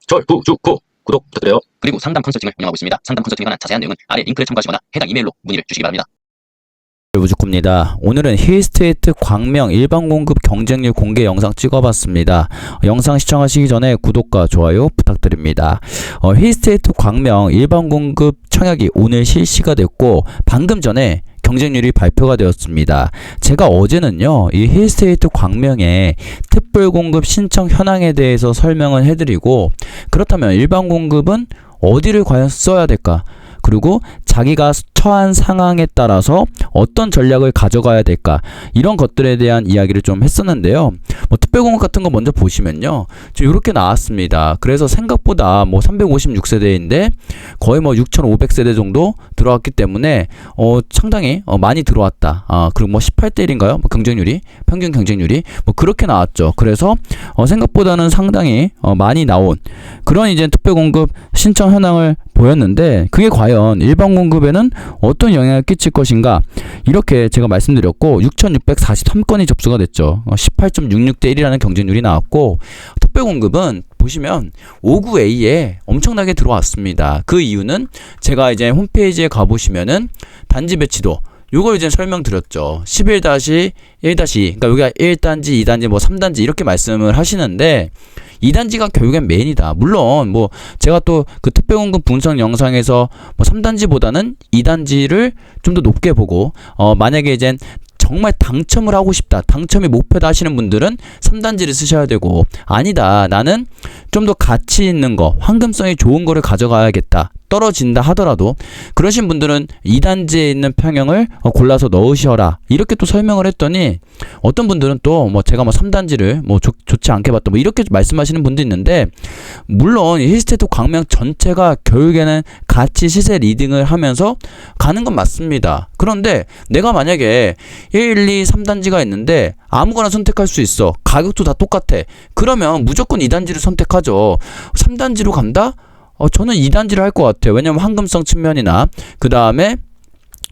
절부주고 구독 부탁드려요. 그리고 상담 컨설팅을 운영하고 있습니다. 상담 컨설팅에 관한 자세한 내용은 아래 링크를 참고하시거나 해당 이메일로 문의를 주시기 바랍니다. 부주쿠입니다. 오늘은 힐스테이트 광명 일반 공급 경쟁률 공개 영상 찍어봤습니다. 영상 시청하시기 전에 구독과 좋아요 부탁드립니다. 힐스테이트 광명 일반 공급 청약이 오늘 실시가 됐고 방금 전에 경쟁률이 발표가 되었습니다. 제가 어제는요, 이 힐스테이트 광명의 특별 공급 신청 현황에 대해서 설명을 해드리고, 그렇다면 일반 공급은 어디를 과연 써야 될까? 그리고 자기가 처한 상황에 따라서 어떤 전략을 가져가야 될까, 이런 것들에 대한 이야기를 좀 했었는데요. 특별공급 같은 거 먼저 보시면요, 지금 이렇게 나왔습니다. 그래서 생각보다 356세대인데 거의 6,500세대 정도 들어왔기 때문에 상당히 많이 들어왔다. 그리고 18대 1인가요? 경쟁률이, 평균 경쟁률이 그렇게 나왔죠. 그래서 생각보다는 상당히 많이 나온 그런 이제 특별공급 신청 현황을 보였는데, 그게 과연 일반 공급에는 어떤 영향을 끼칠 것인가, 이렇게 제가 말씀드렸고 6,643건이 접수가 됐죠. 18.66대 1이라는 경쟁률이 나왔고, 특별공급은 보시면 59A에 엄청나게 들어왔습니다. 그 이유는 제가 이제 홈페이지에 가보시면은 단지 배치도 요걸 이제 설명드렸죠. 11-1-2, 그러니까 여기가 1단지, 2단지, 3단지 이렇게 말씀을 하시는데, 2단지가 결국엔 메인이다. 물론 제가 또 그 특별공급 분석 영상에서 3단지보다는 2단지를 좀 더 높게 보고, 만약에 이젠 정말 당첨을 하고 싶다, 당첨이 목표다 하시는 분들은 3단지를 쓰셔야 되고, 아니다, 나는 좀 더 가치 있는 거, 황금성이 좋은 거를 가져가야겠다, 떨어진다 하더라도 그러신 분들은 2단지에 있는 평형을 골라서 넣으셔라, 이렇게 또 설명을 했더니, 어떤 분들은 또 제가 3단지를 좋지 않게 봤다 이렇게 말씀하시는 분도 있는데, 물론 힐스테이트 광명 전체가 결국에는 가치 시세 리딩을 하면서 가는 건 맞습니다. 그런데 내가 만약에 1, 2, 3단지가 있는데 아무거나 선택할 수 있어, 가격도 다 똑같아, 그러면 무조건 2단지를 선택하죠. 3단지로 간다? 저는 2단지를 할 것 같아요. 왜냐면 황금성 측면이나, 그 다음에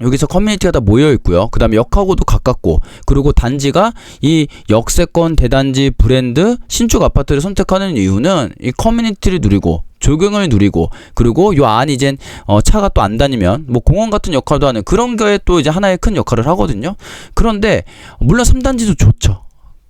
여기서 커뮤니티가 다 모여 있고요. 그 다음에 역하고도 가깝고, 그리고 단지가 이 역세권 대단지 브랜드 신축 아파트를 선택하는 이유는 이 커뮤니티를 누리고 조경을 누리고, 그리고 요 안 이젠 차가 또 안 다니면 공원 같은 역할도 하는 그런 거에 또 이제 하나의 큰 역할을 하거든요. 그런데 물론 3단지도 좋죠.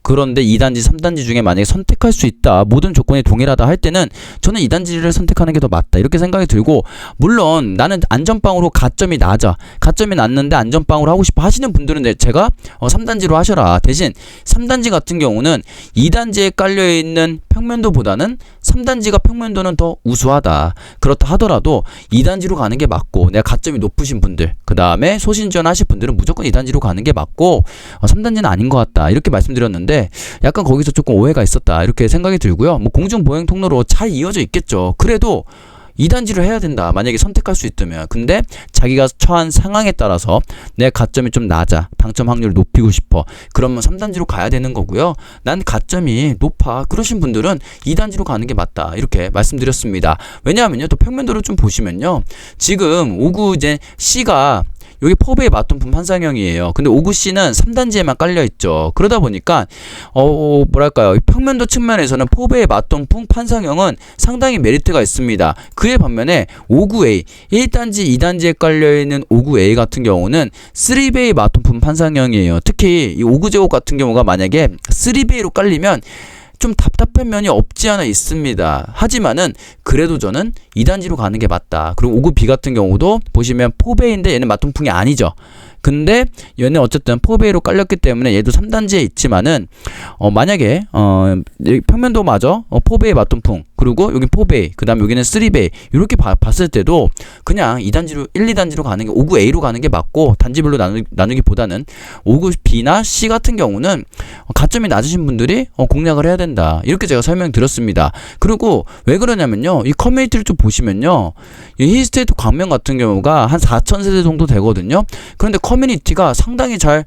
그런데 2단지, 3단지 중에 만약에 선택할 수 있다, 모든 조건이 동일하다 할 때는 저는 2단지를 선택하는 게 더 맞다, 이렇게 생각이 들고, 물론 나는 안전빵으로 가점이 낮아, 가점이 낮는데 안전빵으로 하고 싶어 하시는 분들은 제가 3단지로 하셔라. 대신 3단지 같은 경우는 2단지에 깔려있는 평면도보다는 3단지가 평면도는 더 우수하다. 그렇다 하더라도 2단지로 가는 게 맞고, 내가 가점이 높으신 분들, 그 다음에 소신전 하실 분들은 무조건 2단지로 가는 게 맞고, 3단지는 아닌 것 같다, 이렇게 말씀드렸는데, 약간 거기서 조금 오해가 있었다, 이렇게 생각이 들고요. 공중보행 통로로 잘 이어져 있겠죠. 그래도 2단지를 해야 된다, 만약에 선택할 수 있다면. 근데 자기가 처한 상황에 따라서 내 가점이 좀 낮아, 당첨 확률을 높이고 싶어, 그러면 3단지로 가야 되는 거고요. 난 가점이 높아, 그러신 분들은 2단지로 가는 게 맞다, 이렇게 말씀드렸습니다. 왜냐하면요, 또 평면도를 좀 보시면요, 지금 5구 이제 C가 여기 포베이 맞동품 판상형이에요. 근데 5구C는 3단지에만 깔려있죠. 그러다 보니까 뭐랄까요, 평면도 측면에서는 포베이 맞동품 판상형은 상당히 메리트가 있습니다. 그에 반면에 5구A 1단지, 2단지에 깔려있는 5구A 같은 경우는 3베이 맞동품 판상형이에요. 특히 이 5구제곱 같은 경우가 만약에 3베이로 깔리면 좀 답답한 면이 없지 않아 있습니다. 하지만은 그래도 저는 2단지로 가는 게 맞다. 그리고 5구 B 같은 경우도 보시면 4베이인데 얘는 맞동풍이 아니죠. 근데 얘는 어쨌든 4베이로 깔렸기 때문에 얘도 3단지에 있지만은 만약에 평면도마저 4베이 맞동풍, 그리고 여기 4베이, 그 다음에 여기는 3베이, 이렇게 봤을 때도 그냥 2단지로 1, 2단지로 가는 게, 5구A로 가는 게 맞고, 단지별로 나누기보다는 5구B나 C 같은 경우는 가점이 낮으신 분들이 공략을 해야 된다, 이렇게 제가 설명드렸습니다. 그리고 왜 그러냐면요, 이 커뮤니티를 좀 보시면요, 이 힐스테이트 광명 같은 경우가 한 4,000세대 정도 되거든요. 그런데 커뮤니티가 상당히 잘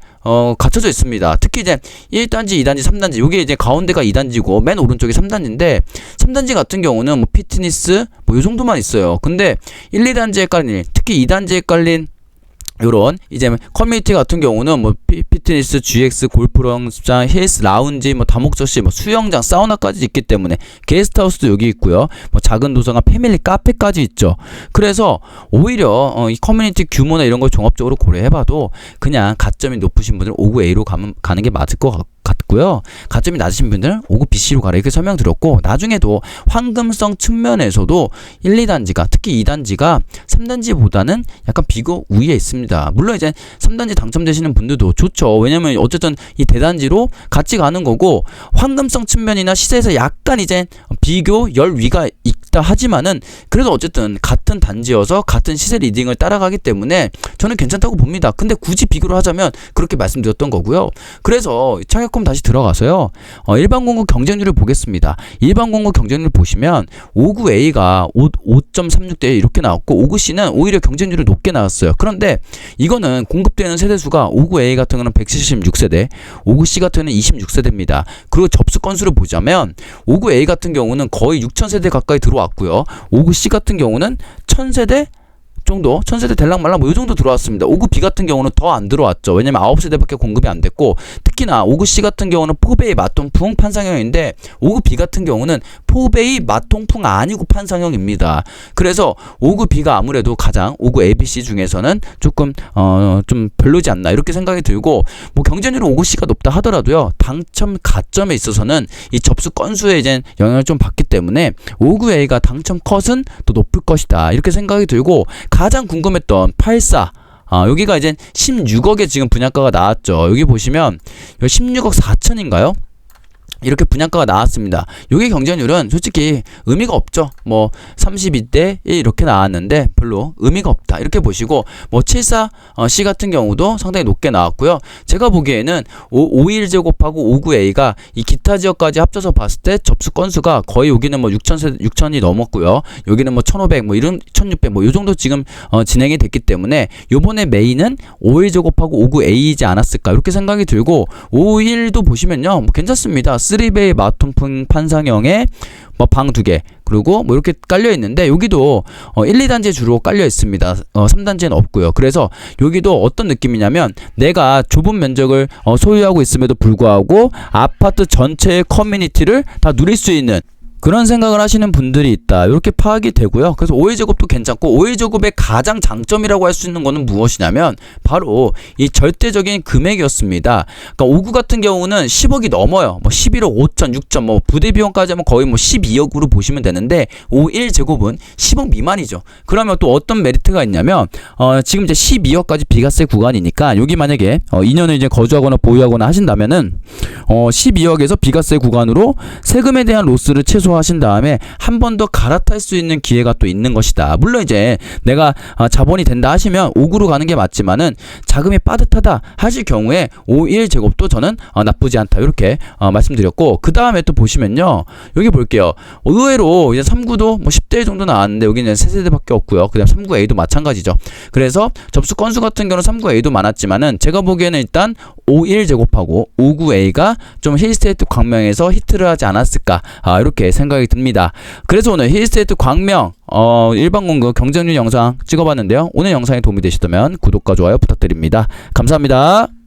갖춰져 있습니다. 특히 이제 1단지, 2단지, 3단지, 요게 이제 가운데가 2단지고 맨 오른쪽이 3단지인데, 3단지 같은 경우는 피트니스 요 정도만 있어요. 근데 1, 2단지에 깔린, 특히 2단지에 깔린 요런 이제 커뮤니티 같은 경우는 뭐 피트니스, GX, 골프장장, 헬스, 라운지, 뭐 다목적시, 뭐 수영장, 사우나까지 있기 때문에 게스트하우스도 여기 있고요. 뭐 작은 도서관, 패밀리 카페까지 있죠. 그래서 오히려 이 커뮤니티 규모나 이런 걸 종합적으로 고려해봐도 그냥 가점이 높으신 분들은 59A로 가는 게 맞을 것 같고요. 가점이 낮으신 분들은 59BC로 가라 이렇게 설명드렸고, 나중에도 황금성 측면에서도 1, 2단지가 특히 2단지가 3단지보다는 약간 비교 우위에 있습니다. 물론 이제 3단지 당첨되시는 분들도 좋죠. 왜냐면 어쨌든 이 대단지로 같이 가는 거고, 황금성 측면이나 시세에서 약간 이제 비교 열위가 있다 하지만은 그래도 어쨌든 같은 단지여서 같은 시세 리딩을 따라가기 때문에 저는 괜찮다고 봅니다. 근데 굳이 비교를 하자면 그렇게 말씀드렸던 거고요. 그래서 청약홈 다시 들어가서요. 일반 공급 경쟁률을 보겠습니다. 일반 공급 경쟁률 보시면 59A가 5.36대 이렇게 나왔고 59C는 오히려 경쟁률이 높게 나왔어요. 그런데 이거는 공급되는 세대수가 59A 같은 경우는 176세대, 59C 같은 경우는 26세대입니다. 그리고 접수 건수를 보자면 59A 같은 경우는 거의 6,000세대 가까이 들어왔고요. 59C 같은 경우는 1,000세대 정도, 1,000세대 될랑말랑 뭐 이 정도 들어왔습니다. 59B 같은 경우는 더 안 들어왔죠. 왜냐면 9세대밖에 공급이 안 됐고, 특히나 59C 같은 경우는 4베이 맞통풍 판상형인데 59B 같은 경우는 4베이 맞통풍 아니고 판상형입니다. 그래서 59B가 아무래도 가장 59ABC 중에서는 조금 좀 별로지 않나 이렇게 생각이 들고, 뭐 경쟁률은 59C가 높다 하더라도요, 당첨 가점에 있어서는 이 접수 건수에 이제 영향을 좀 받기 때문에 59A가 당첨 컷은 더 높을 것이다 이렇게 생각이 들고, 가장 궁금했던 84 여기가 이제 16억에 지금 분양가가 나왔죠. 여기 보시면 16억 4천인가요? 이렇게 분양가가 나왔습니다. 요게 경쟁률은 솔직히 의미가 없죠. 뭐 32대 1 이렇게 나왔는데 별로 의미가 없다 이렇게 보시고, 뭐 74C 같은 경우도 상당히 높게 나왔고요. 제가 보기에는 51제곱하고 59A가 이 기타 지역까지 합쳐서 봤을 때 접수 건수가 거의 여기는 뭐 6,000이 넘었고요. 여기는 뭐 1,500 뭐 이런 1,600 뭐 요 정도 지금 진행이 됐기 때문에 요번에 메인은 51제곱하고 59A이지 않았을까 이렇게 생각이 들고, 51도 보시면요 뭐 괜찮습니다. 3베이 마통풍 판상형에 뭐 방 2개 그리고 뭐 이렇게 깔려 있는데, 여기도 1, 2단지에 주로 깔려 있습니다. 3단지에는 없고요. 그래서 여기도 어떤 느낌이냐면 내가 좁은 면적을 소유하고 있음에도 불구하고 아파트 전체의 커뮤니티를 다 누릴 수 있는 그런 생각을 하시는 분들이 있다 이렇게 파악이 되고요. 그래서 5일제곱도 괜찮고, 5일제곱의 가장 장점이라고 할 수 있는 거는 무엇이냐면 바로 이 절대적인 금액이었습니다. 그러니까 59 같은 경우는 10억이 넘어요. 뭐 11억 5천 6천 뭐 부대 비용까지 하면 거의 뭐 12억으로 보시면 되는데 51제곱은 10억 미만이죠. 그러면 또 어떤 메리트가 있냐면 지금 이제 12억까지 비과세 구간이니까, 여기 만약에 2년을 이제 거주하거나 보유하거나 하신다면은 12억에서 비과세 구간으로 세금에 대한 로스를 최소화하신 다음에 한 번 더 갈아탈 수 있는 기회가 또 있는 것이다. 물론 이제 내가 자본이 된다 하시면 5구로 가는 게 맞지만은 자금이 빠듯하다 하실 경우에 51제곱도 저는 나쁘지 않다 이렇게 말씀드렸고, 그 다음에 또 보시면요 여기 볼게요. 의외로 이제 3구도 뭐 10대 정도 나왔는데 여기는 3세대밖에 없고요. 그 다음 39A도 마찬가지죠. 그래서 접수 건수 같은 경우는 39A도 많았지만은 제가 보기에는 일단 51제곱하고 59A가 좀 힐스테이트 광명에서 히트를 하지 않았을까 이렇게 생각이 듭니다. 그래서 오늘 힐스테이트 광명 일반 공급 경쟁률 영상 찍어봤는데요. 오늘 영상이 도움이 되셨다면 구독과 좋아요 부탁드립니다. 감사합니다.